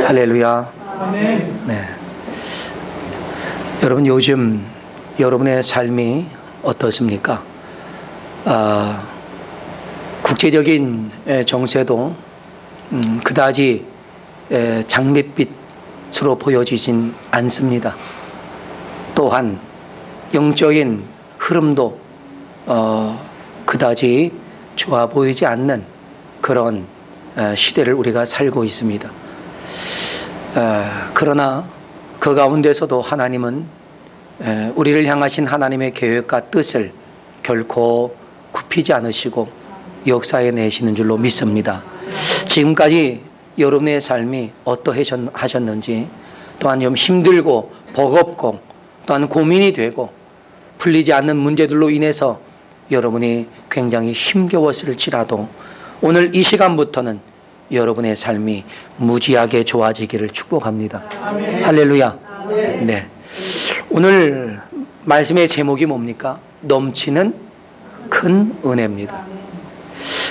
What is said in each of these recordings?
할렐루야. 네. 여러분 요즘 여러분의 삶이 어떻습니까? 국제적인 정세도 그다지 장밋빛으로 보여지진 않습니다. 또한 영적인 흐름도 그다지 좋아 보이지 않는 그런 시대를 우리가 살고 있습니다. 그러나 그 가운데서도 하나님은 우리를 향하신 하나님의 계획과 뜻을 결코 굽히지 않으시고 역사해 내시는 줄로 믿습니다. 지금까지 여러분의 삶이 어떠하셨는지, 또한 좀 힘들고 버겁고 또한 고민이 되고 풀리지 않는 문제들로 인해서 여러분이 굉장히 힘겨웠을지라도 오늘 이 시간부터는 여러분의 삶이 무지하게 좋아지기를 축복합니다. 아멘. 할렐루야. 아멘. 네. 오늘 말씀의 제목이 뭡니까? 넘치는 큰 은혜입니다. 아멘.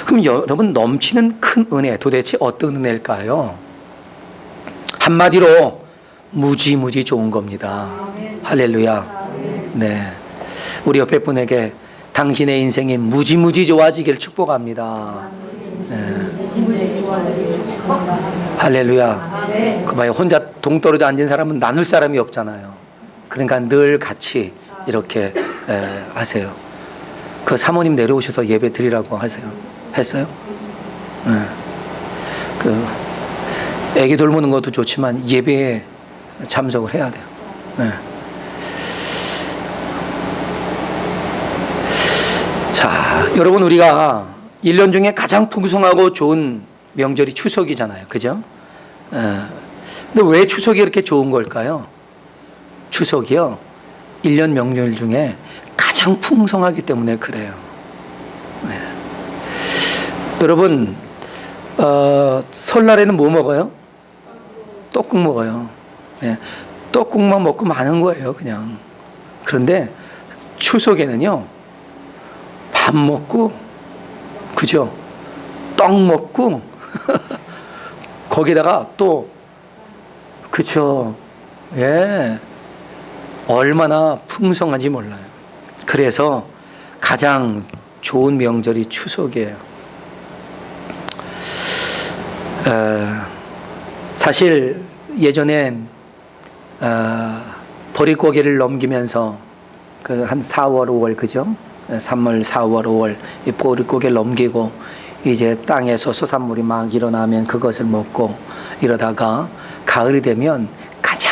그럼 여러분, 넘치는 큰 은혜 도대체 어떤 은혜일까요? 한마디로 무지 좋은 겁니다. 아멘. 할렐루야. 아멘. 네. 우리 옆에 분에게 당신의 인생이 무지 좋아지길 축복합니다. 네. 할렐루야. 그 봐요. 혼자 동떨어져 앉은 사람은 나눌 사람이 없잖아요. 그러니까 늘 같이 이렇게 하세요. 그 사모님 내려오셔서 예배 드리라고 하세요. 했어요? 네. 그 애기 돌보는 것도 좋지만 예배에 참석을 해야 돼요. 네. 자, 여러분, 우리가 1년 중에 가장 풍성하고 좋은 명절이 추석이잖아요. 그죠? 근데 왜 추석이 이렇게 좋은 걸까요? 추석이요, 1년 명절 중에 가장 풍성하기 때문에 그래요. 네. 여러분, 설날에는 뭐 먹어요? 떡국 먹어요. 네. 떡국만 먹고 마는 거예요, 그냥. 그런데 추석에는요, 밥 먹고, 그죠? 떡 먹고, 거기다가 또, 그쵸? 예. 얼마나 풍성한지 몰라요. 그래서 가장 좋은 명절이 추석이에요. 사실 예전엔 보릿고개를 넘기면서 그 한 4월, 5월, 그죠? 3월, 4월, 5월 이 보릿고개를 넘기고 이제 땅에서 소산물이 막 일어나면 그것을 먹고 이러다가 가을이 되면 가장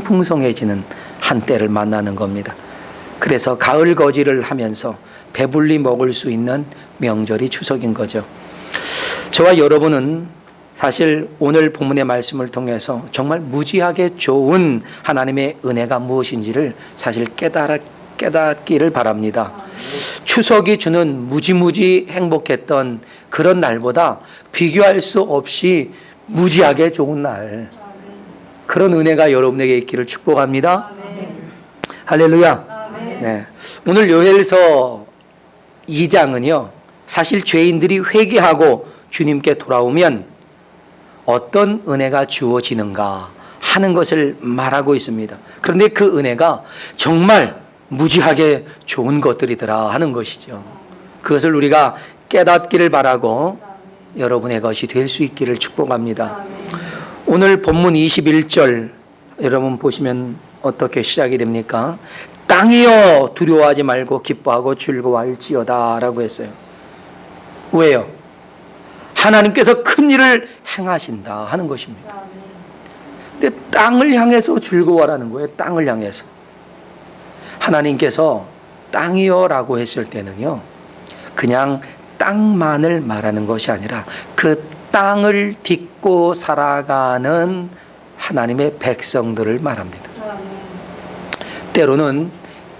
풍성해지는 한때를 만나는 겁니다. 그래서 가을 거지를 하면서 배불리 먹을 수 있는 명절이 추석인 거죠. 저와 여러분은 사실 오늘 본문의 말씀을 통해서 정말 무지하게 좋은 하나님의 은혜가 무엇인지를 사실 깨닫기를 바랍니다. 추석이 주는 무지 행복했던 그런 날보다 비교할 수 없이 무지하게 좋은 날, 그런 은혜가 여러분에게 있기를 축복합니다. 할렐루야. 네. 오늘 요엘서 2장은요, 사실 죄인들이 회개하고 주님께 돌아오면 어떤 은혜가 주어지는가 하는 것을 말하고 있습니다. 그런데 그 은혜가 정말 무지하게 좋은 것들이더라 하는 것이죠. 그것을 우리가 깨닫기를 바라고 여러분의 것이 될 수 있기를 축복합니다. 오늘 본문 21절 여러분 보시면 어떻게 시작이 됩니까? 땅이여 두려워하지 말고 기뻐하고 즐거워할지어다 라고 했어요. 왜요? 하나님께서 큰 일을 행하신다 하는 것입니다. 근데 땅을 향해서 즐거워하라는 거예요. 땅을 향해서. 하나님께서 땅이여 라고 했을 때는요, 그냥 땅만을 말하는 것이 아니라 그 땅을 딛고 살아가는 하나님의 백성들을 말합니다. 때로는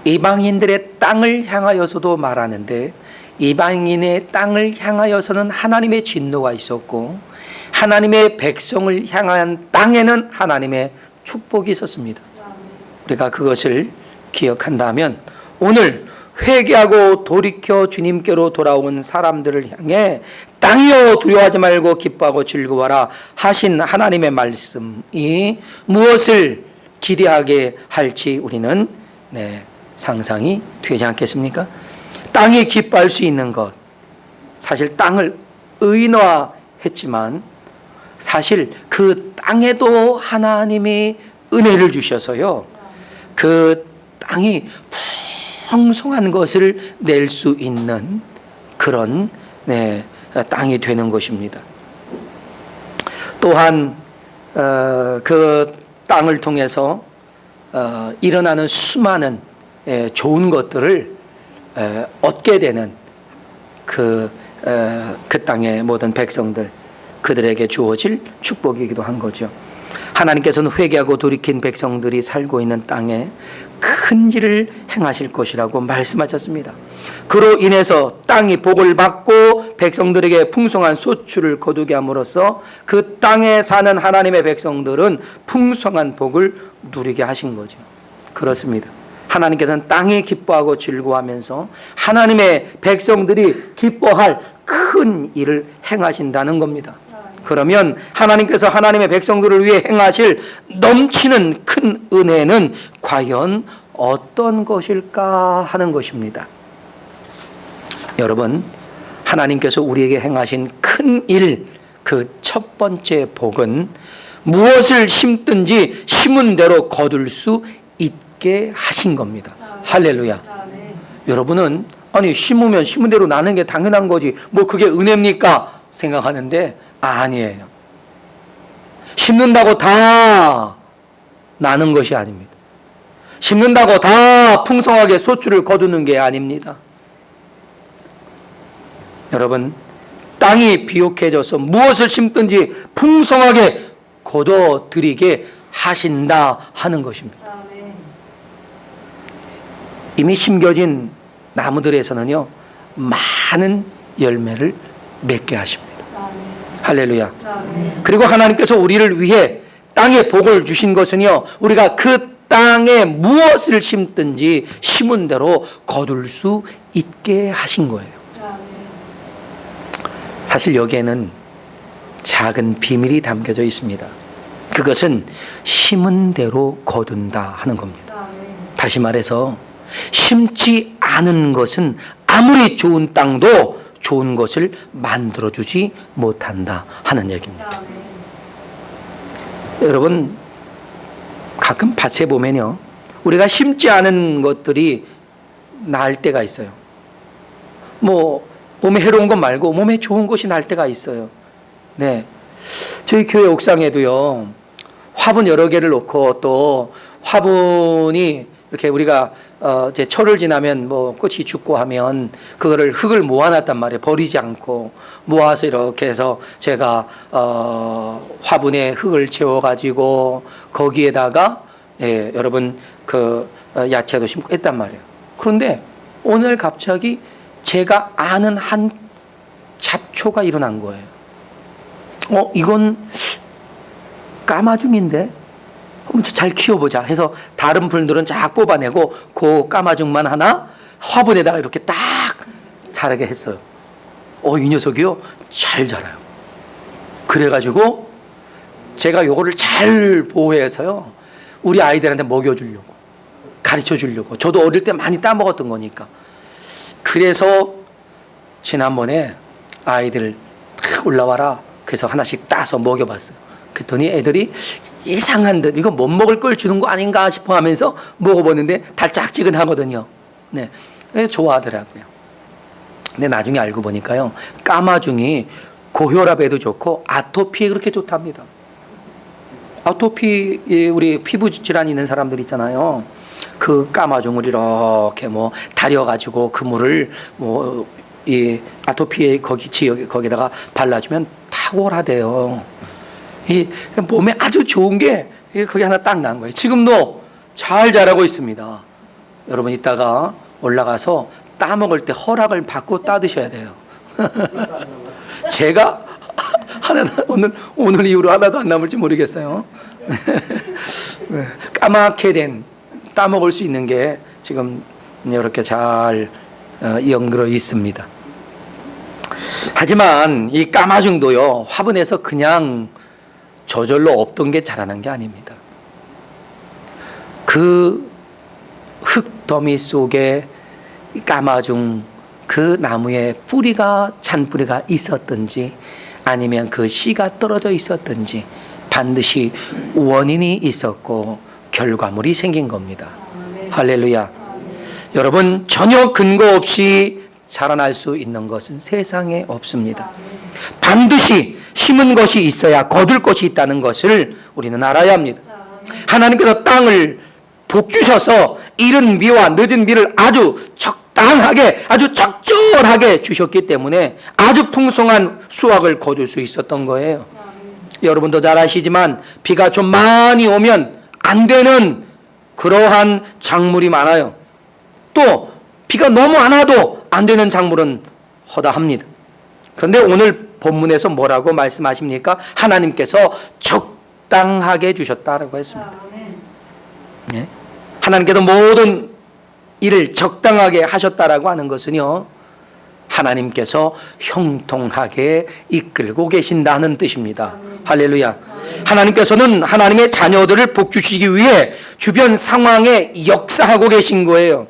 이방인들의 땅을 향하여서도 말하는데, 이방인의 땅을 향하여서는 하나님의 진노가 있었고 하나님의 백성을 향한 땅에는 하나님의 축복이 있었습니다. 우리가 그것을 기억한다면 오늘 회개하고 돌이켜 주님께로 돌아온 사람들을 향해 땅이여 두려워하지 말고 기뻐하고 즐거워하라 하신 하나님의 말씀이 무엇을 기대하게 할지 우리는 상상이 되지 않겠습니까? 땅이 기뻐할 수 있는 것, 사실 땅을 의인화했지만 사실 그 땅에도 하나님이 은혜를 주셔서요, 그 땅이 풍성한 것을 낼 수 있는 그런 땅이 되는 것입니다. 또한 그 땅을 통해서 일어나는 수많은 좋은 것들을 얻게 되는 그 땅의 모든 백성들, 그들에게 주어질 축복이기도 한 거죠. 하나님께서는 회개하고 돌이킨 백성들이 살고 있는 땅에 큰 일을 행하실 것이라고 말씀하셨습니다. 그로 인해서 땅이 복을 받고 백성들에게 풍성한 소출을 거두게 함으로써 그 땅에 사는 하나님의 백성들은 풍성한 복을 누리게 하신 거죠. 그렇습니다. 하나님께서는 땅이 기뻐하고 즐거워하면서 하나님의 백성들이 기뻐할 큰 일을 행하신다는 겁니다. 그러면 하나님께서 하나님의 백성들을 위해 행하실 넘치는 큰 은혜는 과연 어떤 것일까 하는 것입니다. 여러분, 하나님께서 우리에게 행하신 큰 일, 그 첫 번째 복은 무엇을 심든지 심은 대로 거둘 수 있게 하신 겁니다. 할렐루야. 여러분은 아니 심으면 심은 대로 나는 게 당연한 거지, 뭐 그게 은혜입니까? 생각하는데 아니에요. 심는다고 다 나는 것이 아닙니다. 심는다고 다 풍성하게 소출을 거두는 게 아닙니다. 여러분, 땅이 비옥해져서 무엇을 심든지 풍성하게 거둬들이게 하신다 하는 것입니다. 이미 심겨진 나무들에서는요, 많은 열매를 맺게 하십니다. 할렐루야. 그리고 하나님께서 우리를 위해 땅에 복을 주신 것은요, 우리가 그 땅에 무엇을 심든지 심은 대로 거둘 수 있게 하신 거예요. 사실 여기에는 작은 비밀이 담겨져 있습니다. 그것은 심은 대로 거둔다 하는 겁니다. 다시 말해서 심지 않은 것은 아무리 좋은 땅도 좋은 것을 만들어주지 못한다 하는 얘기입니다. 여러분, 가끔 밭에 보면요, 우리가 심지 않은 것들이 날 때가 있어요. 뭐 몸에 해로운 것 말고 몸에 좋은 것이 날 때가 있어요. 네, 저희 교회 옥상에도요, 화분 여러 개를 놓고 또 화분이 이렇게 우리가 이제 철을 지나면 뭐 꽃이 죽고 하면 그거를 흙을 모아놨단 말이에요. 버리지 않고 모아서 이렇게 해서 제가 화분에 흙을 채워가지고 거기에다가 여러분 그 야채도 심고 했단 말이에요. 그런데 오늘 갑자기 제가 아는 한 잡초가 일어난 거예요. 이건 까마중인데 잘 키워보자 해서 다른 풀들은 쫙 뽑아내고 그 까마중만 하나 화분에다가 이렇게 딱 자라게 했어요. 이 녀석이요, 잘 자라요. 그래가지고 제가 요거를 잘 보호해서요, 우리 아이들한테 먹여주려고, 가르쳐주려고. 저도 어릴 때 많이 따먹었던 거니까. 그래서 지난번에 아이들 딱 올라와라, 그래서 하나씩 따서 먹여봤어요. 그랬더니 애들이 이상한 듯 이거 못 먹을 걸 주는 거 아닌가 싶어 하면서 먹어보는데 달짝지근하거든요. 네, 그래서 좋아하더라고요. 근데 나중에 알고 보니까요, 까마중이 고혈압에도 좋고 아토피에 그렇게 좋답니다. 아토피, 우리 피부 질환 있는 사람들 있잖아요. 그 까마중을 이렇게 뭐 다려가지고 그 물을 뭐 이 아토피에 거기 지역 거기다가 발라주면 탁월하대요. 이 몸에 아주 좋은 게 거기 하나 딱 난 거예요. 지금도 잘 자라고 있습니다. 여러분 이따가 올라가서 따 먹을 때 허락을 받고 따 드셔야 돼요. 제가 오늘 이후로 하나도 안 남을지 모르겠어요. 까맣게 된 따 먹을 수 있는 게 지금 이렇게 잘 연결어 있습니다. 하지만 이 까마중도요, 화분에서 그냥 저절로 없던 게 자라난 게 아닙니다. 그 흙더미 속에 까마중 그 나무에 뿌리가 잔뿌리가 있었든지 아니면 그 씨가 떨어져 있었든지 반드시 원인이 있었고 결과물이 생긴 겁니다. 할렐루야. 여러분, 전혀 근거 없이 자라날 수 있는 것은 세상에 없습니다. 반드시 심은 것이 있어야 거둘 것이 있다는 것을 우리는 알아야 합니다. 하나님께서 땅을 복 주셔서 이른 비와 늦은 비를 아주 적당하게, 아주 적절하게 주셨기 때문에 아주 풍성한 수확을 거둘 수 있었던 거예요. 여러분도 잘 아시지만 비가 좀 많이 오면 안 되는 그러한 작물이 많아요. 또 비가 너무 안 와도 안 되는 작물은 허다합니다. 그런데 오늘 본문에서 뭐라고 말씀하십니까? 하나님께서 적당하게 주셨다라고 했습니다. 네? 하나님께서 모든 일을 적당하게 하셨다라고 하는 것은요, 하나님께서 형통하게 이끌고 계신다는 뜻입니다. 할렐루야. 하나님께서는 하나님의 자녀들을 복주시기 위해 주변 상황에 역사하고 계신 거예요.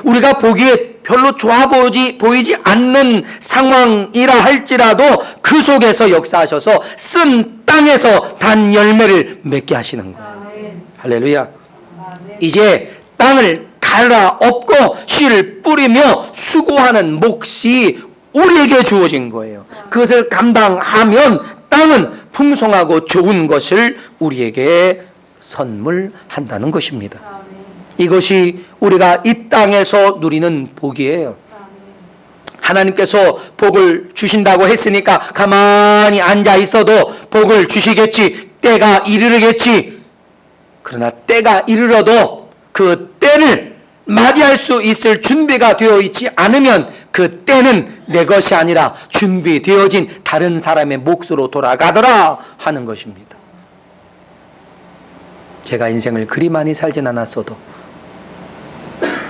우리가 보기에 별로 좋아 보이지 않는 상황이라 할지라도 그 속에서 역사하셔서 쓴 땅에서 단 열매를 맺게 하시는 거예요. 할렐루야. 이제 땅을 갈아엎고 씨를 뿌리며 수고하는 몫이 우리에게 주어진 거예요. 그것을 감당하면 땅은 풍성하고 좋은 것을 우리에게 선물한다는 것입니다. 이것이 우리가 이 땅에서 누리는 복이에요. 하나님께서 복을 주신다고 했으니까 가만히 앉아 있어도 복을 주시겠지, 때가 이르르겠지. 그러나 때가 이르러도 그 때를 맞이할 수 있을 준비가 되어 있지 않으면 그 때는 내 것이 아니라 준비되어진 다른 사람의 몫으로 돌아가더라 하는 것입니다. 제가 인생을 그리 많이 살진 않았어도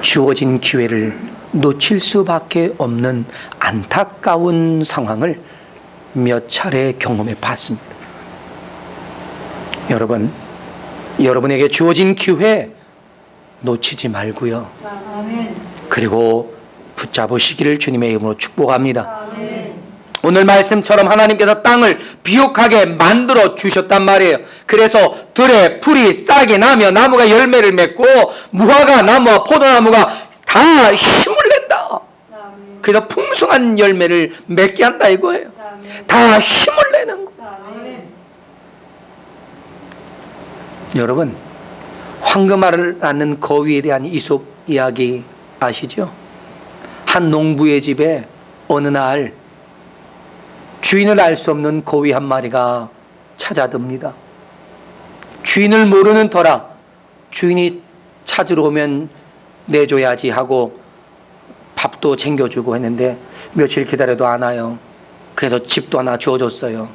주어진 기회를 놓칠 수밖에 없는 안타까운 상황을 몇 차례 경험해 봤습니다. 여러분, 여러분에게 주어진 기회 놓치지 말고요. 그리고 붙잡으시기를 주님의 이름으로 축복합니다. 오늘 말씀처럼 하나님께서 땅을 비옥하게 만들어 주셨단 말이에요. 그래서 들에 풀이 싹이 나며 나무가 열매를 맺고 무화과 나무와 포도나무가 다 힘을 낸다. 그래서 풍성한 열매를 맺게 한다 이거예요. 다 힘을 내는 거. 여러분, 황금알을 낳는 거위에 대한 이솝 이야기 아시죠? 한 농부의 집에 어느 날 주인을 알 수 없는 거위 한 마리가 찾아듭니다. 주인을 모르는 터라 주인이 찾으러 오면 내줘야지 하고 밥도 챙겨주고 했는데 며칠 기다려도 안 와요. 그래서 집도 하나 주어줬어요.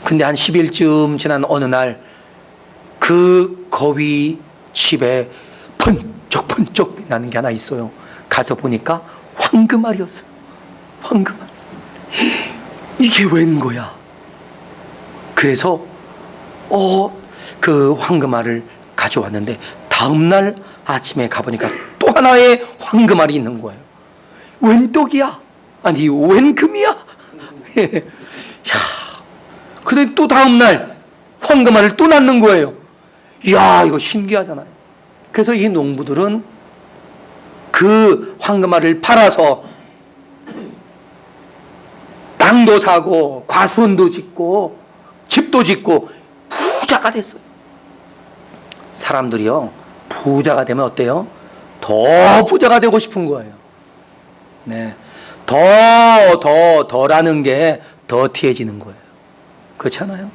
근데 한 10일쯤 지난 어느 날 그 거위 집에 번쩍번쩍 빛나는 게 하나 있어요. 가서 보니까 황금알이었어요. 황금알. 이게 웬 거야? 그래서 그 황금알을 가져왔는데 다음날 아침에 가보니까 또 하나의 황금알이 있는 거예요. 웬 떡이야? 아니 웬 금이야? 야, 근데 또 다음날 황금알을 또 낳는 거예요. 이야, 이거 신기하잖아요. 그래서 이 농부들은 그 황금알을 팔아서 땅도 사고 과수원도 짓고 집도 짓고 부자가 됐어요. 사람들이요, 부자가 되면 어때요? 더 부자가 되고 싶은 거예요. 네, 더라는 게 더티해지는 거예요. 그렇잖아요?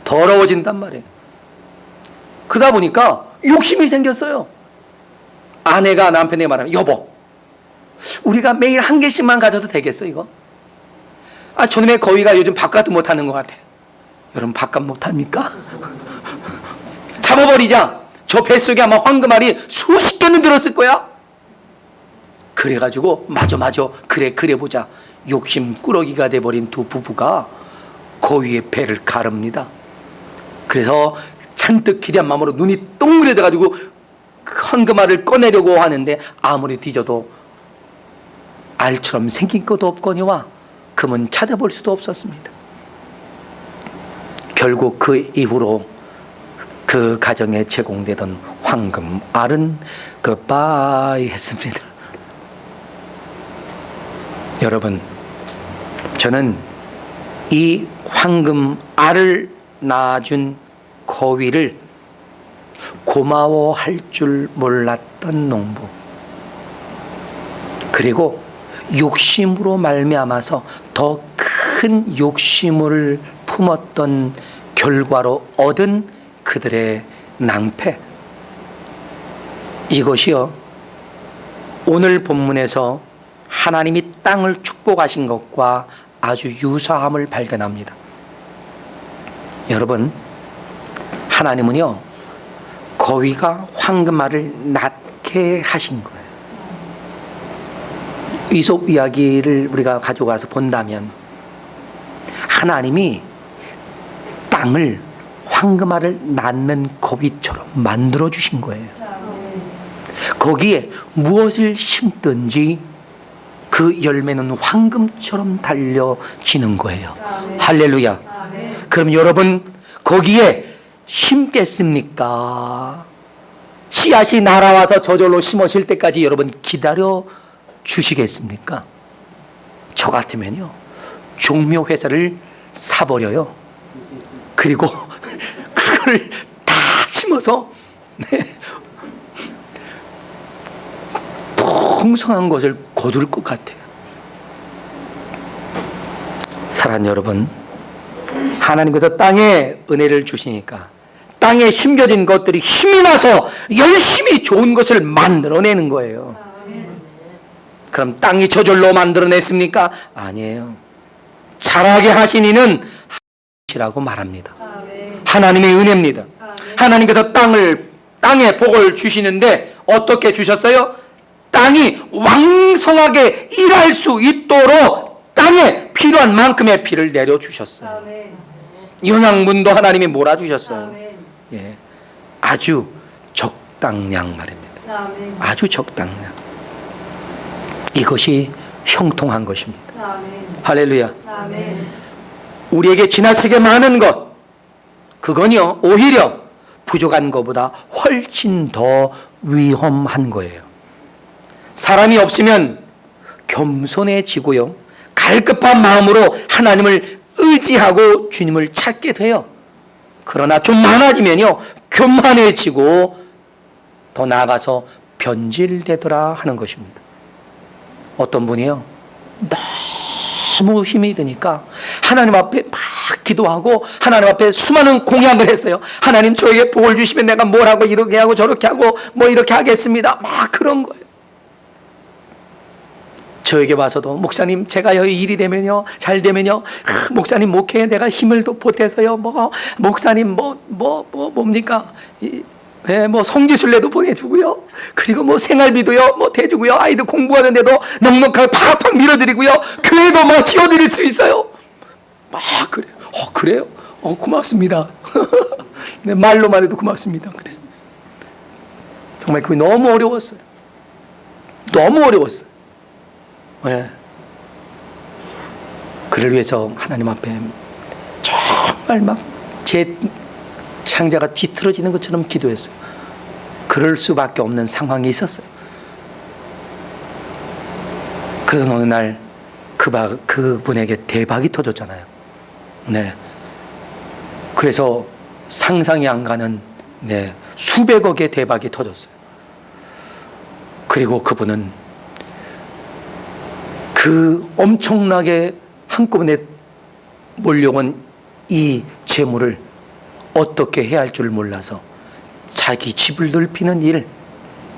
더러워진단 말이에요. 그러다 보니까 욕심이 생겼어요. 아내가 남편에게 말하면, 여보, 우리가 매일 한 개씩만 가져도 되겠어 이거? 아, 저놈의 거위가 요즘 바깥도 못하는 것 같아. 여러분, 바깥 못합니까? 잡아버리자. 저 뱃속에 아마 황금알이 수십 개는 들었을 거야. 그래가지고 맞아 그래 보자. 욕심 꾸러기가 돼버린 두 부부가 고위의 배를 가릅니다. 그래서 잔뜩 기대한 마음으로 눈이 동그래져가지고 황금알을 꺼내려고 하는데 아무리 뒤져도 알처럼 생긴 것도 없거니와 금은 찾아볼 수도 없었습니다. 결국 그 이후로 그 가정에 제공되던 황금알은 굿바이 했습니다. 여러분, 저는 이 황금알을 낳아준 고위를 고마워할 줄 몰랐던 농부, 그리고 욕심으로 말미암아서 더 큰 욕심을 품었던 결과로 얻은 그들의 낭패, 이것이요 오늘 본문에서 하나님이 땅을 축복하신 것과 아주 유사함을 발견합니다. 여러분, 하나님은요 거위가 황금알을 낳게 하신 거예요. 이솝 이야기를 우리가 가져가서 본다면 하나님이 땅을 황금알을 낳는 고비처럼 만들어 주신 거예요. 거기에 무엇을 심든지 그 열매는 황금처럼 달려지는 거예요. 할렐루야. 그럼 여러분 거기에 심겠습니까? 씨앗이 날아와서 저절로 심어질 때까지 여러분 기다려 주시겠습니까? 저 같으면요 종묘 회사를 사버려요. 그리고 그걸 다 심어서 풍성한 것을 거둘 것 같아요. 사랑하는 여러분, 하나님께서 땅에 은혜를 주시니까 땅에 심겨진 것들이 힘이 나서 열심히 좋은 것을 만들어내는 거예요. 그럼 땅이 저절로 만들어냈습니까? 아니에요. 자라게 하신 이는 하나님이라고 말합니다. 하나님의 은혜입니다. 하나님께서 땅에 복을 주시는데 어떻게 주셨어요? 땅이 왕성하게 일할 수 있도록 땅에 필요한 만큼의 피를 내려주셨어요. 영양분도 하나님이 몰아주셨어요. 예, 아주 적당량 말입니다. 아주 적당량. 이것이 형통한 것입니다. 할렐루야. 우리에게 지나치게 많은 것, 그건요 오히려 부족한 것보다 훨씬 더 위험한 거예요. 사람이 없으면 겸손해지고요 갈급한 마음으로 하나님을 의지하고 주님을 찾게 돼요. 그러나 좀 많아지면요 교만해지고 더 나아가서 변질되더라 하는 것입니다. 어떤 분이요 너무 힘이 드니까 하나님 앞에 막 기도하고 하나님 앞에 수많은 공약을 했어요. 하나님 저에게 복을 주시면 내가 뭘 하고 이렇게 하고 저렇게 하고 뭐 이렇게 하겠습니다. 막 그런 거예요. 저에게 와서도 목사님 제가 여기 일이 되면요 잘 되면요 목사님 목회에 내가 힘을 더 보태서요 뭐 목사님 뭡니까 뭐 성지순례도 보내주고요 그리고 뭐 생활비도요 뭐 대주고요 아이들 공부하는데도 넉넉하게 팍팍 밀어드리고요 교회도 뭐 지어드릴 수 있어요. 막 그래요. 그래요? 고맙습니다. 네, 말로만 해도 고맙습니다. 그래서 정말 그게 너무 어려웠어요. 너무 어려웠어요. 네. 그를 위해서 하나님 앞에 정말 막 제 창자가 뒤틀어지는 것처럼 기도했어요. 그럴 수밖에 없는 상황이 있었어요. 그래서 어느 날 그분에게 대박이 터졌잖아요. 네. 그래서 상상이 안 가는 수백억의 대박이 터졌어요. 그리고 그분은 그 엄청나게 한꺼번에 몰려온 이 재물을 어떻게 해야 할 줄 몰라서 자기 집을 넓히는 일,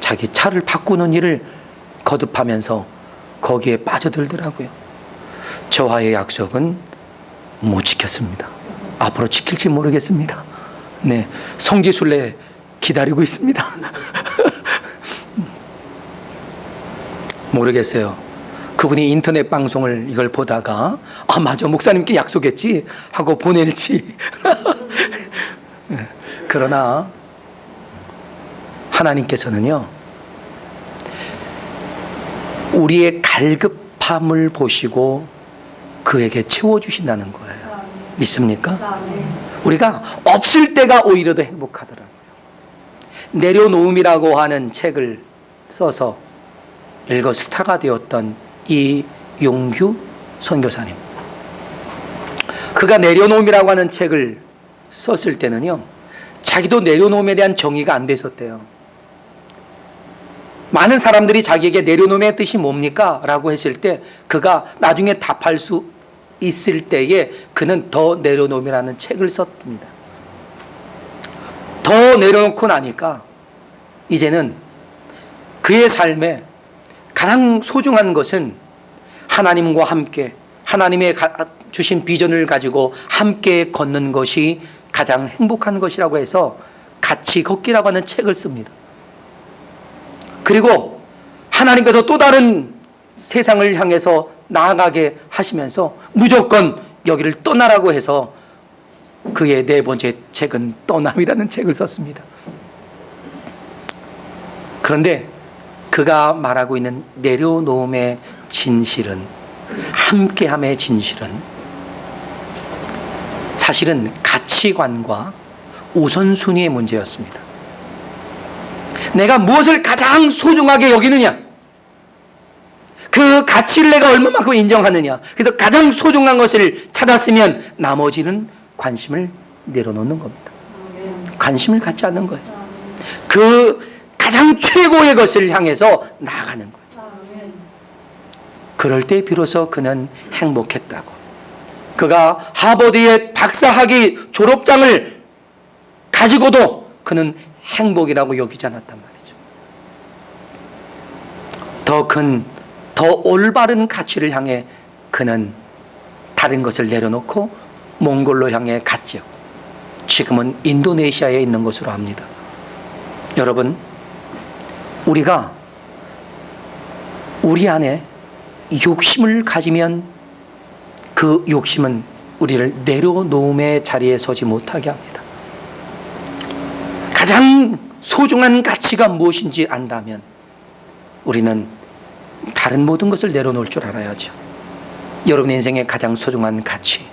자기 차를 바꾸는 일을 거듭하면서 거기에 빠져들더라고요. 저와의 약속은 못 지켰습니다. 앞으로 지킬지 모르겠습니다. 네, 성지순례 기다리고 있습니다. 모르겠어요. 그분이 인터넷 방송을 이걸 보다가 아 맞아 목사님께 약속했지 하고 보낼지. 그러나 하나님께서는요 우리의 갈급함을 보시고 그에게 채워주신다는 거예요. 믿습니까? 우리가 없을 때가 오히려 더 행복하더라고요. 내려놓음이라고 하는 책을 써서 일거 스타가 되었던 이용규 선교사님, 그가 내려놓음이라고 하는 책을 썼을 때는요 자기도 내려놓음에 대한 정의가 안 됐었대요. 많은 사람들이 자기에게 내려놓음의 뜻이 뭡니까? 라고 했을 때 그가 나중에 답할 수 있을 때에 그는 더 내려놓음이라는 책을 썼습니다. 더 내려놓고 나니까 이제는 그의 삶에 가장 소중한 것은 하나님과 함께 하나님의 주신 비전을 가지고 함께 걷는 것이 가장 행복한 것이라고 해서 같이 걷기라고 하는 책을 씁니다. 그리고 하나님께서 또 다른 세상을 향해서 나아가게 하시면서 무조건 여기를 떠나라고 해서 그의 네 번째 책은 떠남이라는 책을 썼습니다. 그런데 그가 말하고 있는 내려놓음의 진실은, 함께함의 진실은 사실은 가치관과 우선순위의 문제였습니다. 내가 무엇을 가장 소중하게 여기느냐, 그 가치를 내가 얼마만큼 인정하느냐. 그래서 가장 소중한 것을 찾았으면 나머지는 관심을 내려놓는 겁니다. 관심을 갖지 않는 거예요. 그 가장 최고의 것을 향해서 나아가는 거예요. 그럴 때 비로소 그는 행복했다고. 그가 하버드의 박사학위 졸업장을 가지고도 그는 행복이라고 여기지 않았단 말이죠. 더 큰, 더 올바른 가치를 향해 그는 다른 것을 내려놓고 몽골로 향해 갔죠. 지금은 인도네시아에 있는 것으로 압니다. 여러분, 우리가 우리 안에 욕심을 가지면 그 욕심은 우리를 내려놓음의 자리에 서지 못하게 합니다. 가장 소중한 가치가 무엇인지 안다면 우리는 다른 모든 것을 내려놓을 줄 알아야죠. 여러분 인생의 가장 소중한 가치,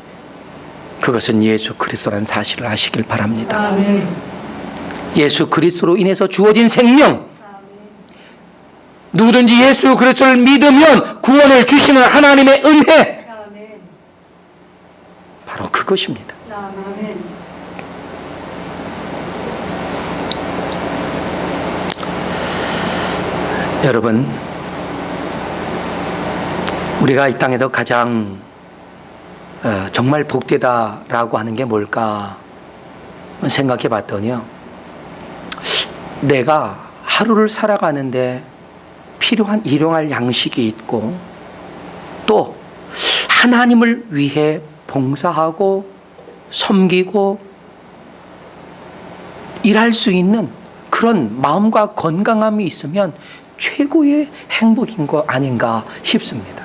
그것은 예수 그리스도라는 사실을 아시길 바랍니다. 아멘. 예수 그리스도로 인해서 주어진 생명, 누구든지 예수 그리스도를 믿으면 구원을 주시는 하나님의 은혜, 바로 그것입니다. 여러분, 우리가 이 땅에서 가장 정말 복되다라고 하는 게 뭘까 생각해 봤더니요, 내가 하루를 살아가는데 필요한 일용할 양식이 있고 또 하나님을 위해 봉사하고 섬기고 일할 수 있는 그런 마음과 건강함이 있으면 최고의 행복인 거 아닌가 싶습니다.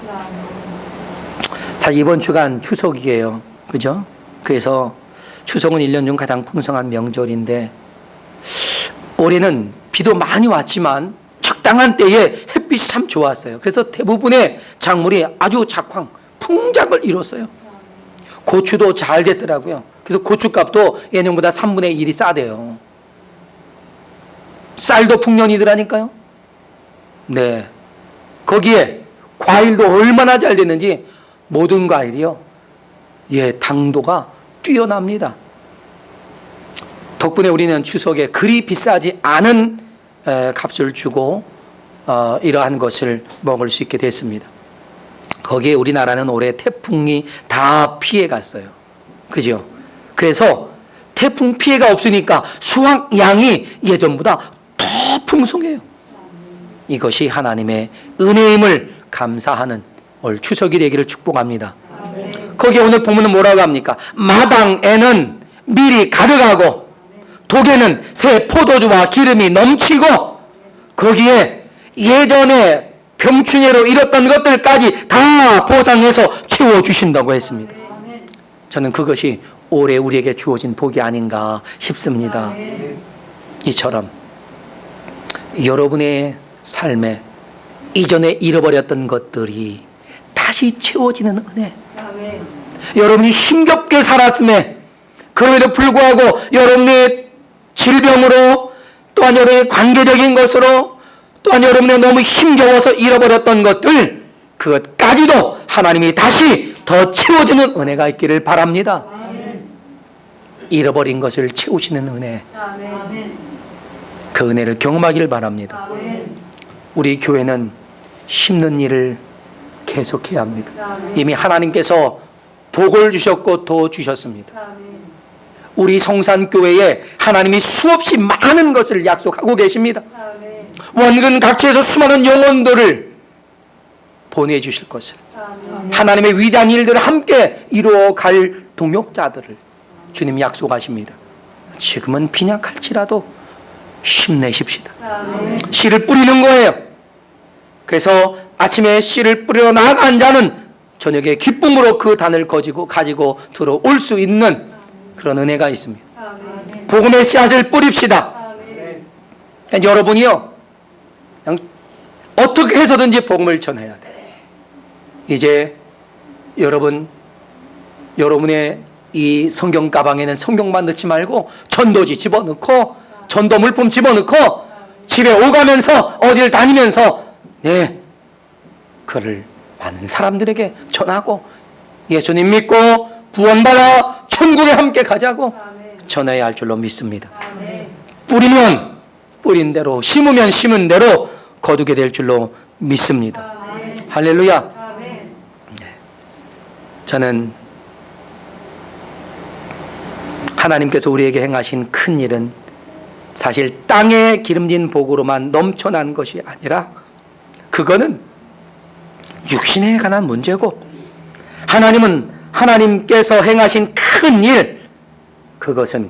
사실 이번 주간 추석이에요. 그죠? 그래서 추석은 1년 중 가장 풍성한 명절인데 올해는 비도 많이 왔지만 적당한 때에 햇빛이 참 좋았어요. 그래서 대부분의 작물이 아주 작황, 풍작을 이뤘어요. 고추도 잘 됐더라고요. 그래서 고추값도 예년보다 3분의 1이 싸대요. 쌀도 풍년이더라니까요. 네. 거기에 과일도 얼마나 잘 됐는지 모든 과일이요, 당도가 뛰어납니다. 덕분에 우리는 추석에 그리 비싸지 않은 값을 주고 이러한 것을 먹을 수 있게 됐습니다. 거기에 우리나라는 올해 태풍이 다 피해 갔어요. 그죠? 그래서 태풍 피해가 없으니까 수확량이 예전보다 더 풍성해요. 이것이 하나님의 은혜임을 감사하는 올 추석이 되기를 축복합니다. 거기에 오늘 보면은 뭐라고 합니까? 마당에는 밀이 가득하고 독에는 새 포도주와 기름이 넘치고, 거기에 예전에 병충해로 잃었던 것들까지 다 보상해서 채워주신다고 했습니다. 저는 그것이 올해 우리에게 주어진 복이 아닌가 싶습니다. 이처럼 여러분의 삶에 이전에 잃어버렸던 것들이 다시 채워지는 은혜, 여러분이 힘겹게 살았음에 그럼에도 불구하고 여러분의 질병으로, 또한 여러분의 관계적인 것으로, 또한 여러분의 너무 힘겨워서 잃어버렸던 것들, 그것까지도 하나님이 다시 더 채워주는 은혜가 있기를 바랍니다. 잃어버린 것을 채우시는 은혜, 그 은혜를 경험하기를 바랍니다. 우리 교회는 심는 일을 계속해야 합니다. 이미 하나님께서 복을 주셨고 도 주셨습니다. 우리 성산교회에 하나님이 수없이 많은 것을 약속하고 계십니다. 원근 각지에서 수많은 영혼들을 보내주실 것을, 하나님의 위대한 일들을 함께 이루어갈 동역자들을 주님이 약속하십니다. 지금은 빈약할지라도 힘내십시다. 씨를 뿌리는 거예요. 그래서 아침에 씨를 뿌려 나간 자는 저녁에 기쁨으로 그 단을 가지고 들어올 수 있는 그런 은혜가 있습니다. 복음의 씨앗을 뿌립시다. 그러니까 여러분이요, 그냥 어떻게 해서든지 복음을 전해야 돼. 이제 여러분의 이 성경 가방에는 성경만 넣지 말고 전도지 집어넣고, 전도 물품 집어넣고, 집에 오가면서 어딜 다니면서 그를 많은 사람들에게 전하고, 예수님 믿고 구원받아 천국에 함께 가자고 전해야 할 줄로 믿습니다. 뿌리면 뿌린 대로, 심으면 심은 대로 거두게 될 줄로 믿습니다. 할렐루야. 저는 하나님께서 우리에게 행하신 큰 일은 사실 땅에 기름진 복으로만 넘쳐난 것이 아니라, 그거는 육신에 관한 문제고, 하나님은 하나님께서 행하신 큰 일, 그것은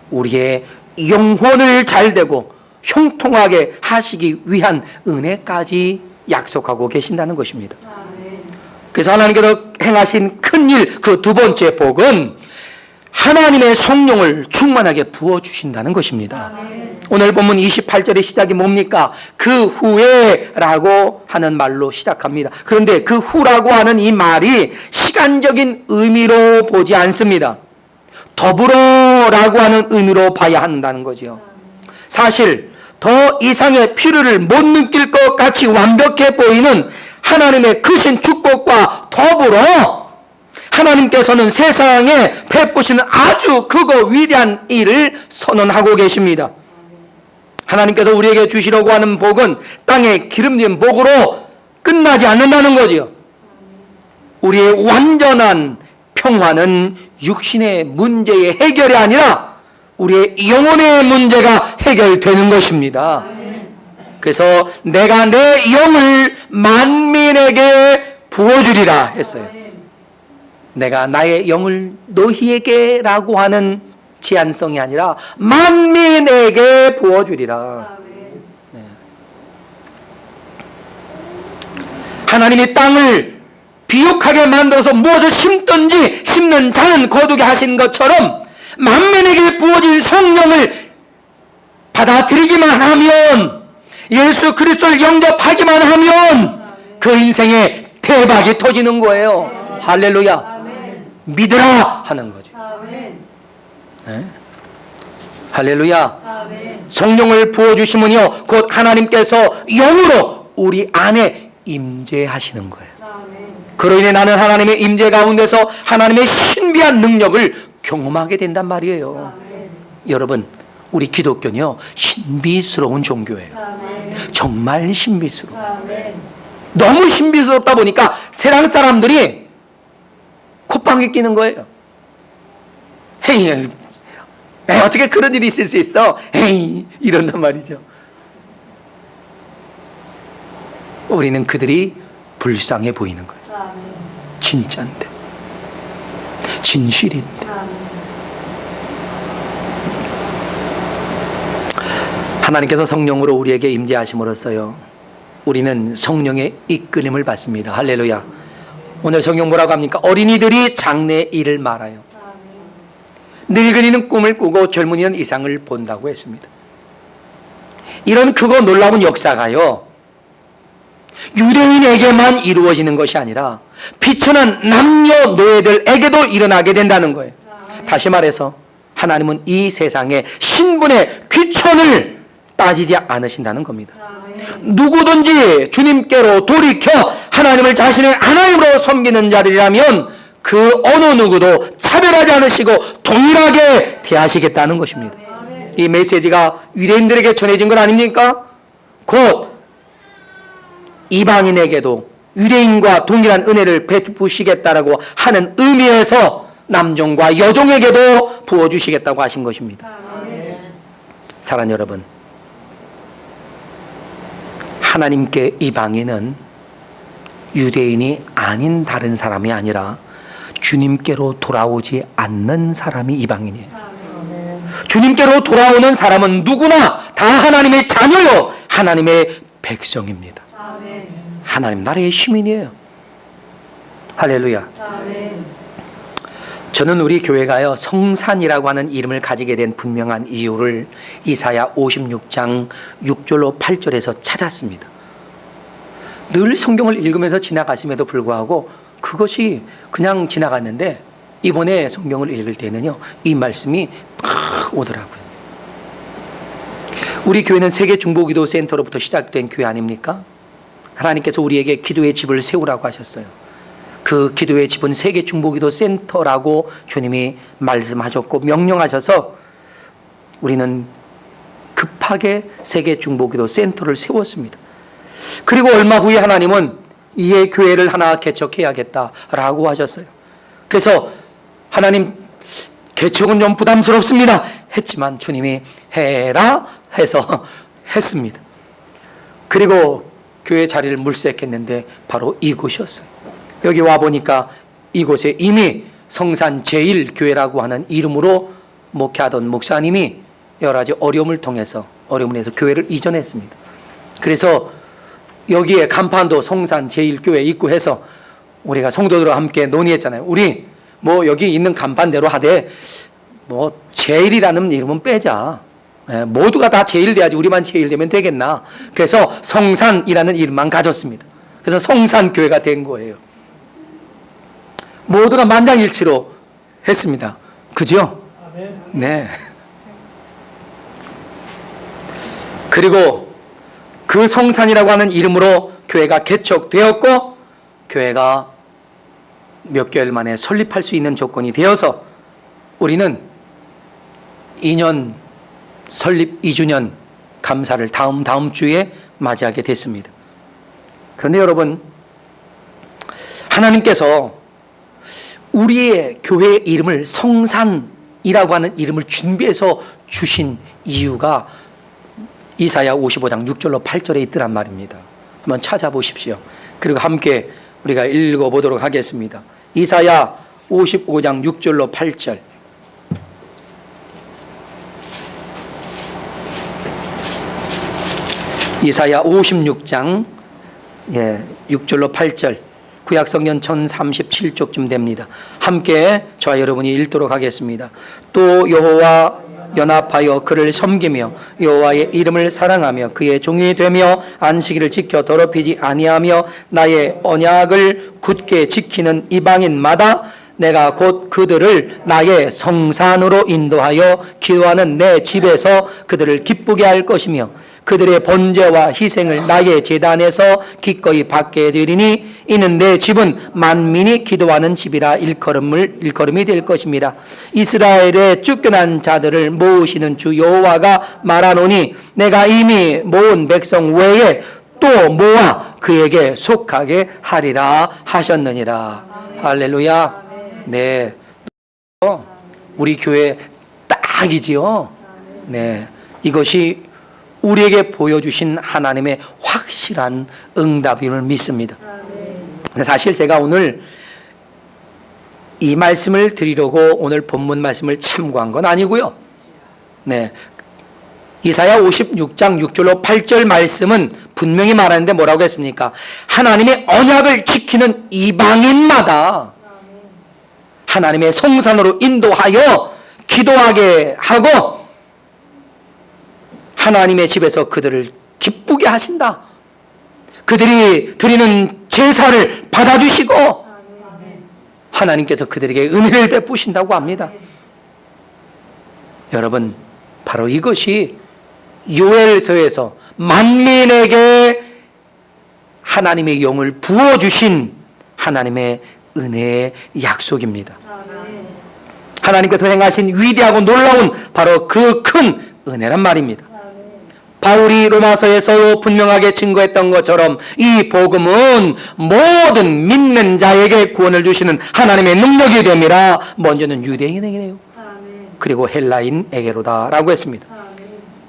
우리의 영혼을 잘되고 형통하게 하시기 위한 은혜까지 약속하고 계신다는 것입니다. 그래서 하나님께서 행하신 큰 일, 그 두 번째 복은 하나님의 성령을 충만하게 부어주신다는 것입니다. 오늘 본문 28절의 시작이 뭡니까? 그 후에 라고 하는 말로 시작합니다. 그런데 그 후라고 하는 이 말이 시간적인 의미로 보지 않습니다. 더불어라고 하는 의미로 봐야 한다는 거죠. 사실 더 이상의 필요를 못 느낄 것 같이 완벽해 보이는 하나님의 크신 축복과 더불어 하나님께서는 세상에 베푸시는 아주 크고 위대한 일을 선언하고 계십니다. 하나님께서 우리에게 주시려고 하는 복은 땅에 기름진 복으로 끝나지 않는다는 거지요. 우리의 완전한 평화는 육신의 문제의 해결이 아니라 우리의 영혼의 문제가 해결되는 것입니다. 그래서 내가 내 영을 만민에게 부어주리라 했어요. 내가 나의 영을 너희에게 라고 하는 제한성이 아니라 만민에게 부어주리라. 하나님이 땅을 비옥하게 만들어서 무엇을 심든지 심는 자는 거두게 하신 것처럼 만민에게 부어진 성령을 받아들이기만 하면, 예수 그리스도를 영접하기만 하면 그 인생에 대박이 터지는 거예요. 할렐루야. 믿으라 하는 거죠. 네? 할렐루야. 성령을 부어주시면요, 곧 하나님께서 영으로 우리 안에 임재하시는 거예요. 그로 인해 나는 하나님의 임재 가운데서 하나님의 신비한 능력을 경험하게 된단 말이에요. 여러분, 우리 기독교는요, 신비스러운 종교예요. 정말 신비스러워. 너무 신비스럽다 보니까 세상 사람들이 콧방귀 끼는 거예요. 헤이, 어떻게 그런 일이 있을 수 있어? 헤이, 이런단 말이죠. 우리는 그들이 불쌍해 보이는 거예요. 진짜인데, 진실인데. 하나님께서 성령으로 우리에게 임재하심으로써요, 우리는 성령의 이끌림을 받습니다. 할렐루야. 오늘 성경 뭐라고 합니까? 어린이들이 장래의 일을 말하여 늙은이는 꿈을 꾸고 젊은이는 이상을 본다고 했습니다. 이런 크고 놀라운 역사가요, 유대인에게만 이루어지는 것이 아니라 비천한 남녀노예들에게도 일어나게 된다는 거예요. 다시 말해서 하나님은 이 세상에 신분의 귀천을 따지지 않으신다는 겁니다. 누구든지 주님께로 돌이켜 하나님을 자신의 하나님으로 섬기는 자들이라면 그 어느 누구도 차별하지 않으시고 동일하게 대하시겠다는 것입니다. 이 메시지가 유대인들에게 전해진 건 아닙니까? 곧 이방인에게도 유대인과 동일한 은혜를 베푸시겠다라고 하는 의미에서 남종과 여종에게도 부어주시겠다고 하신 것입니다. 사랑하는 여러분, 하나님께 이방인은 유대인이 아닌 다른 사람이 아니라 주님께로 돌아오지 않는 사람이 이방인이에요. 주님께로 돌아오는 사람은 누구나 다 하나님의 자녀요, 하나님의 백성입니다. 하나님 나라의 시민이에요. 할렐루야. 저는 우리 교회가요, 성산이라고 하는 이름을 가지게 된 분명한 이유를 이사야 56장 6절로 8절에서 찾았습니다. 늘 성경을 읽으면서 지나갔음에도 불구하고 그것이 그냥 지나갔는데 이번에 성경을 읽을 때는요, 이 말씀이 딱 오더라고요. 우리 교회는 세계 중보기도 센터로부터 시작된 교회 아닙니까? 하나님께서 우리에게 기도의 집을 세우라고 하셨어요. 그 기도의 집은 세계 중보기도 센터라고 주님이 말씀하셨고 명령하셔서 우리는 급하게 세계 중보기도 센터를 세웠습니다. 그리고 얼마 후에 하나님은 이제 교회를 하나 개척해야겠다라고 하셨어요. 그래서 하나님, 개척은 좀 부담스럽습니다 했지만 주님이 해라 해서 했습니다. 그리고 교회 자리를 물색했는데 바로 이곳이었어요. 여기 와보니까 이곳에 이미 성산 제1교회라고 하는 이름으로 목회하던 목사님이 여러 가지 어려움을 해서 교회를 이전했습니다. 그래서 여기에 간판도 성산 제1교회 있고 해서 우리가 성도들과 함께 논의했잖아요. 우리 뭐 여기 있는 간판대로 하되 뭐 제1이라는 이름은 빼자. 모두가 다 제일 돼야지 우리만 제일 되면 되겠나. 그래서 성산이라는 이름만 가졌습니다. 그래서 성산교회가 된 거예요. 모두가 만장일치로 했습니다. 그죠? 네. 그리고 그 성산이라고 하는 이름으로 교회가 개척되었고 교회가 몇 개월 만에 설립할 수 있는 조건이 되어서 우리는 2년 설립 2주년 감사를 다음 주에 맞이하게 됐습니다. 그런데 여러분, 하나님께서 우리의 교회의 이름을 성산이라고 하는 이름을 준비해서 주신 이유가 이사야 55장 6절로 8절에 있더란 말입니다. 한번 찾아보십시오. 그리고 함께 우리가 읽어보도록 하겠습니다. 이사야 55장 6절로 8절. 이사야 56장 6절로 8절, 구약성경 1037쪽쯤 됩니다. 함께 저와 여러분이 읽도록 하겠습니다. 또 여호와 연합하여 그를 섬기며 여호와의 이름을 사랑하며 그의 종이 되며 안식일을 지켜 더럽히지 아니하며 나의 언약을 굳게 지키는 이방인마다 내가 곧 그들을 나의 성산으로 인도하여 기도하는 내 집에서 그들을 기쁘게 할 것이며 그들의 번제와 희생을 나의 제단에서 기꺼이 받게 되리니 이는 내 집은 만민이 기도하는 집이라 일컬음이 될 것입니다. 이스라엘의 쫓겨난 자들을 모으시는 주 여호와가 말하노니 내가 이미 모은 백성 외에 또 모아 그에게 속하게 하리라 하셨느니라. 할렐루야. 네, 우리 교회 딱이지요. 네, 이것이 우리에게 보여주신 하나님의 확실한 응답임을 믿습니다. 사실 제가 오늘 이 말씀을 드리려고 오늘 본문 말씀을 참고한 건 아니고요. 네, 이사야 56장 6절로 8절 말씀은 분명히 말하는데 뭐라고 했습니까? 하나님의 언약을 지키는 이방인마다 하나님의 성산으로 인도하여 기도하게 하고 하나님의 집에서 그들을 기쁘게 하신다. 그들이 드리는 제사를 받아주시고 하나님께서 그들에게 은혜를 베푸신다고 합니다. 여러분, 바로 이것이 요엘서에서 만민에게 하나님의 영을 부어주신 하나님의 은혜의 약속입니다. 하나님께서 행하신 위대하고 놀라운 바로 그 큰 은혜란 말입니다. 바울이 로마서에서 분명하게 증거했던 것처럼 이 복음은 모든 믿는 자에게 구원을 주시는 하나님의 능력이 됨이라. 먼저는 유대인에게요, 그리고 헬라인에게로다라고 했습니다.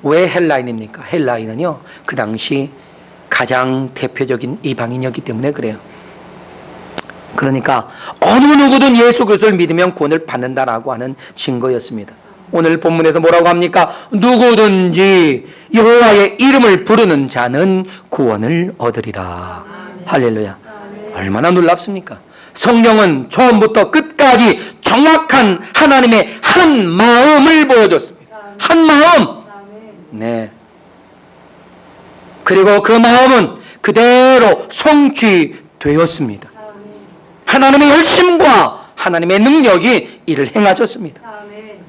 왜 헬라인입니까? 헬라인은요, 그 당시 가장 대표적인 이방인이었기 때문에 그래요. 그러니까 어느 누구든 예수 그리스도를 믿으면 구원을 받는다라고 하는 증거였습니다. 오늘 본문에서 뭐라고 합니까? 누구든지 여호와의 이름을 부르는 자는 구원을 얻으리라. 할렐루야. 얼마나 놀랍습니까? 성령은 처음부터 끝까지 정확한 하나님의 한 마음을 보여줬습니다. 한 마음. 네. 그리고 그 마음은 그대로 성취되었습니다. 하나님의 열심과 하나님의 능력이 이를 행하셨습니다.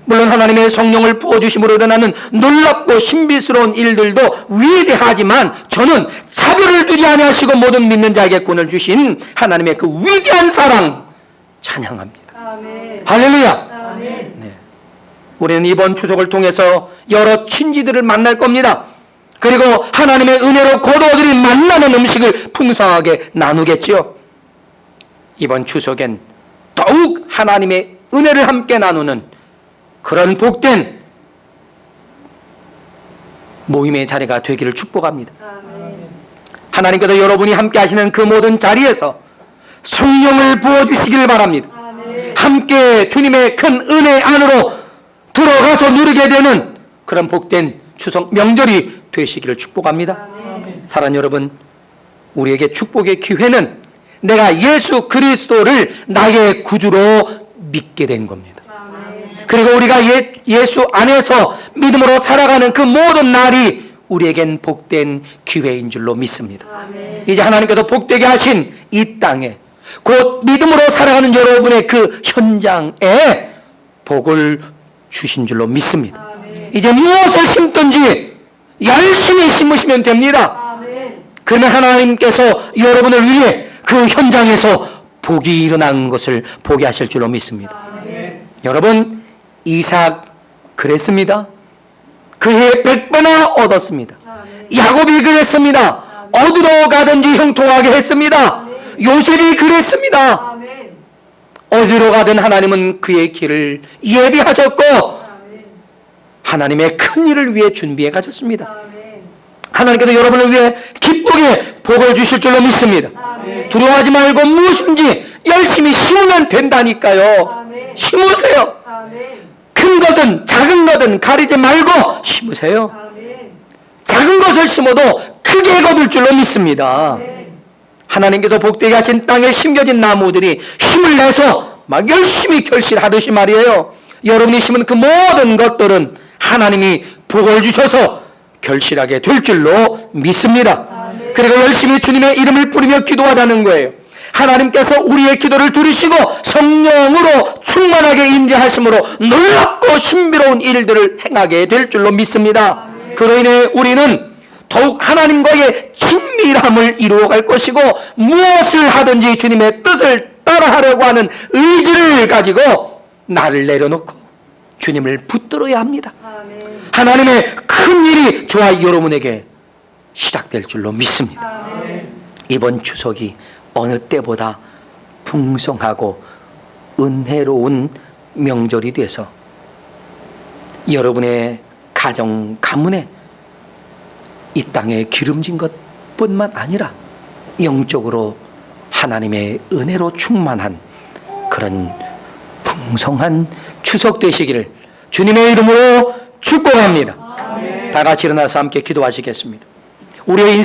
물론 하나님의 성령을 부어주심으로 일어나는 놀랍고 신비스러운 일들도 위대하지만 저는 차별을 두지 아니하시고 모든 믿는 자에게 구원을 주신 하나님의 그 위대한 사랑 찬양합니다. 아멘. 할렐루야. 아멘. 네. 우리는 이번 추석을 통해서 여러 친지들을 만날 겁니다. 그리고 하나님의 은혜로 거두어들인 만나는 음식을 풍성하게 나누겠지요. 이번 추석엔 더욱 하나님의 은혜를 함께 나누는 그런 복된 모임의 자리가 되기를 축복합니다. 아멘. 하나님께서 여러분이 함께 하시는 그 모든 자리에서 성령을 부어주시길 바랍니다. 아멘. 함께 주님의 큰 은혜 안으로 들어가서 누리게 되는 그런 복된 추석 명절이 되시기를 축복합니다. 아멘. 사랑하는 여러분, 우리에게 축복의 기회는 내가 예수 그리스도를 나의 구주로 믿게 된 겁니다. 그리고 우리가 예수 안에서 믿음으로 살아가는 그 모든 날이 우리에겐 복된 기회인 줄로 믿습니다. 아멘. 이제 하나님께서 복되게 하신 이 땅에 곧 믿음으로 살아가는 여러분의 그 현장에 복을 주신 줄로 믿습니다. 아멘. 이제 무엇을 심든지 열심히 심으시면 됩니다. 아멘. 그러면 하나님께서 여러분을 위해 그 현장에서 복이 일어나는 것을 보게 하실 줄로 믿습니다. 아멘. 여러분, 이삭 그랬습니다. 그 해에 100배나 얻었습니다. 아멘. 야곱이 그랬습니다. 아멘. 어디로 가든지 형통하게 했습니다. 아멘. 요셉이 그랬습니다. 아멘. 어디로 가든 하나님은 그의 길을 예비하셨고 아멘. 하나님의 큰 일을 위해 준비해 가셨습니다. 아멘. 하나님께서 여러분을 위해 기쁘게 복을 주실 줄로 믿습니다. 아멘. 두려워하지 말고 무엇인지 열심히 심으면 된다니까요. 아멘. 심으세요. 아멘. 큰 거든 작은 거든 가리지 말고 심으세요. 아멘. 작은 것을 심어도 크게 거둘 줄로 믿습니다. 아멘. 하나님께서 복되게 하신 땅에 심겨진 나무들이 힘을 내서 막 열심히 결실하듯이 말이에요. 여러분이 심은 그 모든 것들은 하나님이 복을 주셔서 결실하게 될 줄로 믿습니다. 아멘. 그리고 열심히 주님의 이름을 부르며 기도하자는 거예요. 하나님께서 우리의 기도를 들으시고 성령으로 충만하게 임재하심으로 놀랍고 신비로운 일들을 행하게 될 줄로 믿습니다. 아멘. 그로 인해 우리는 더욱 하나님과의 친밀함을 이루어갈 것이고 무엇을 하든지 주님의 뜻을 따라하려고 하는 의지를 가지고 나를 내려놓고 주님을 붙들어야 합니다. 아멘. 하나님의 큰 일이 저와 여러분에게 시작될 줄로 믿습니다. 아멘. 이번 추석이 어느 때보다 풍성하고 은혜로운 명절이 돼서 여러분의 가정 가문에 이 땅에 기름진 것뿐만 아니라 영적으로 하나님의 은혜로 충만한 그런 풍성한 추석 되시기를 주님의 이름으로 축복합니다. 아멘. 다 같이 일어나서 함께 기도하시겠습니다. 우리의